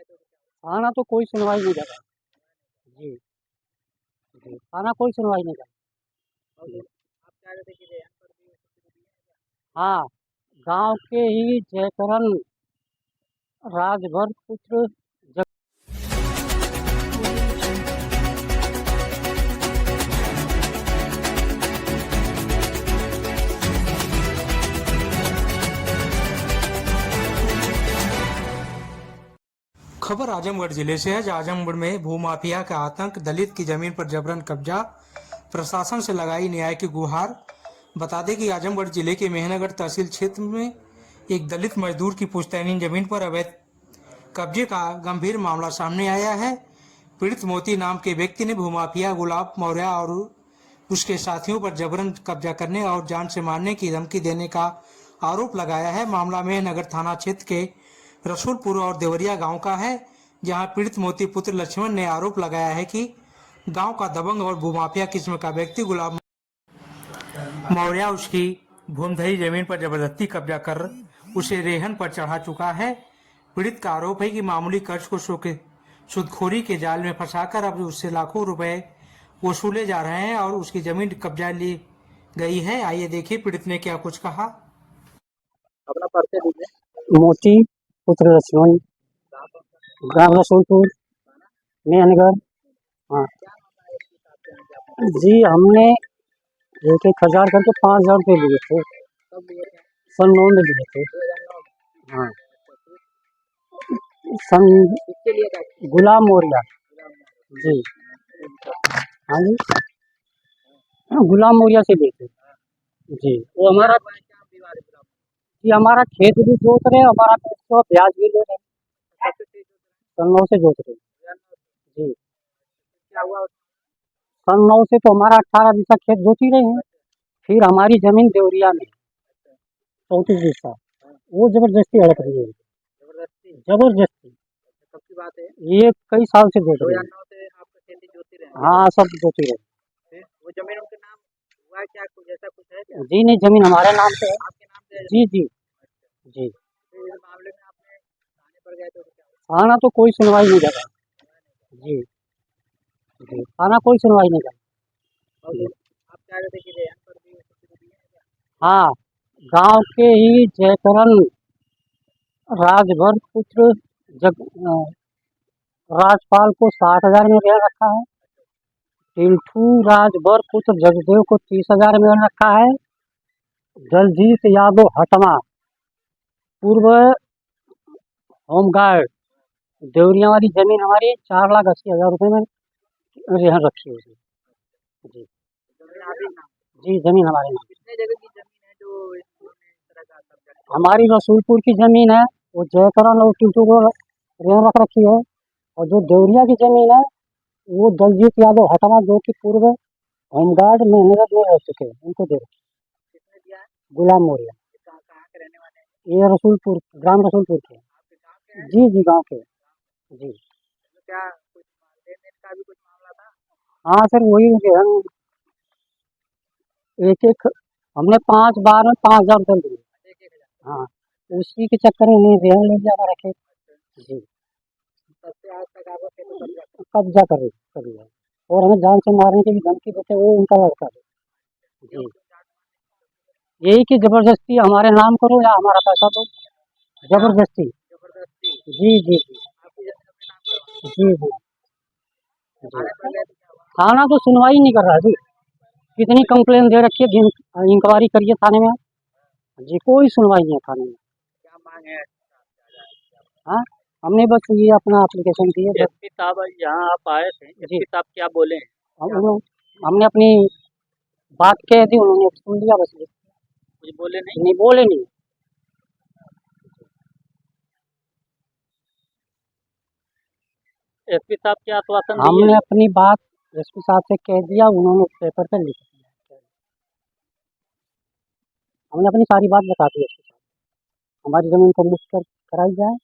थाना तो कोई सुनवाई नहीं कर रहा। जी, जी। थाना कोई सुनवाई नहीं कर रहा। जी। हाँ, गाँव के ही जयकरण राजभर पुत्र जग। खबर आजमगढ़ जिले से है। आजमगढ़ में भूमाफिया का आतंक, दलित की जमीन पर जबरन कब्जा, प्रशासन से लगाई न्याय की गुहार। बता दें कि आजमगढ़ जिले के मेहनगढ़ तहसील क्षेत्र में एक दलित मजदूर की पुश्तैनी जमीन पर अवैध कब्जे का गंभीर मामला सामने आया है। पीड़ित मोती नाम के व्यक्ति ने भूमाफिया गुलाब मौर्य और उसके साथियों पर जबरन कब्जा करने और जान से मारने की धमकी देने का आरोप लगाया है। मामला मेहनगर थाना क्षेत्र के रसूलपुर और देवरिया गांव का है, जहां पीड़ित मोती पुत्र लक्ष्मण ने आरोप लगाया है कि गांव का दबंग और भूमाफिया किस्म का व्यक्ति गुलाब मौर्य उसकी भूमधरी जमीन पर जबरदस्ती कब्जा कर उसे रेहन पर चढ़ा चुका है। पीड़ित का आरोप है कि मामूली कर्ज को सूदखोरी के जाल में फंसाकर अब उससे लाखों रुपए वसूले जा रहे हैं और उसकी जमीन कब्जा ली गई है। आइए देखिए पीड़ित ने क्या कुछ कहा। अपना परिचय दीजिए। मोती पुत्र लक्ष्मण, ग्राम रसूलपुर, मेहनगढ़। हाँ जी, हमने एक एक हजार करके 5,000 रुपये लिए थे। कब लिए थे? सन 9 में लिए थे। 2009 में। हाँ, सन किसके लिए था? गुलाम मौर्य। जी, हाँ जी, गुलाम मौर्य से लिए थे। जी, वो हमारा क्या विवाद है? जी, हमारा खेत भी जोत रहे, हमारा तो ब्याज भी ले रहे, सन 9 से जोत रहे। जी, क्या हुआ? सन 9 से तो हमारा 18 बीघा खेत जोत ही रहे हैं। फिर हमारी जमीन देवरिया में 34 बीघा, वो जबरदस्ती हड़प रही है। जबरदस्ती? जबरदस्ती। कब की बात है? ये कई साल से जोत रहे हैं। 2009 से आपका खेती जोती रहे? हाँ, सब जोती रहे। फिर वो जमीन उनके नाम हुआ है क्या? कुछ ऐसा कुछ है क्या? जी नहीं, जमीन हमारे नाम पे है। आपके नाम से है? जी जी जी। फिर इस मामले में आपने थाने पर गए तो क्या हुआ? थाना तो कोई सुनवाई नहीं कर रहा। जी जी, थाना कोई सुनवाई नहीं कर रहा। और जी। आप कह रहे थे कि रेहन पर भी किसी को दिए हैं क्या? हाँ, गांव के ही जयकरण राजभर पुत्र जग राजपाल को 60,000 में रेहन रखा है। टिल्ठू राजभर पुत्र जगदेव को 30,000 में रखा है। दलजीत यादव हटमा पूर्व होमगार्ड देवरिया वाली जमीन हमारी 4,80,000 रुपये में रेहन रखी है उसने। जी जमीन आप ही नाम? जी, जमीन हमारे नाम। कितने जगह की जमीन है जो इन्होंने इस तरह का कब्जा किया? हमारी रसूलपुर की जमीन है, वो जयकरण और टिल्ठू को रेहन रख रखी है। और जो देवरिया की जमीन है, वो दलजीत यादव हटमा जो कि पूर्व होमगार्ड मेहनत में रह चुके हैं, उनको दे रखी। किसने दिया है? गुलाम मौर्य। कहाँ कहाँ के रहने वाले हैं? ये रसूलपुर, ग्राम रसूलपुर के। आपके गाँव के हैं? जी जी, गांव के। जी तो क्या कुछ लेन देन का भी कुछ मामला था? हाँ सर, वही रेहन एक एक हमने 5 बार में 5,000 रुपये लिए। एक एक हजार? हाँ, उसी के चक्कर में उन्हें रेहन ले लिया हमारा खेत। जी, तब से आज तक आपका खेत पर कब्जा कर कब्जा कर लिया और हमें जान से मारने की भी धमकी देते, वो उनका लड़का है। जी, यही कि जबरदस्ती हमारे नाम करो या हमारा पैसा दो, जबरदस्ती। जबरदस्ती जी जी आपकी जमीन अपने नाम करवाना? जी जी जी। थाने पर गए तो क्या हुआ? थाना तो सुनवाई नहीं कर रहा जी। कितनी कंप्लेन दे रखी है, इंक्वायरी करिए थाने में। जी, कोई सुनवाई नहीं है थाने में। क्या मांग है? हाँ, हमने बस ये अपना एप्लीकेशन दी है। एसपी साहब यहाँ आप आए थे, एसपी साहब क्या बोले हैं? हमने अपनी बात कह दी, उन्होंने सुन लिया बस। कुछ बोले नहीं? नहीं बोले नहीं। एसपी साहब क्या आश्वासन दिए हमने हैं? अपनी बात एसपी साहब से कह दिया, उन्होंने पेपर पे लिख दिया। हमने अपनी सारी बात बता दी एसपी साहब, हमारी जमीन को मुक्त कराई जाए।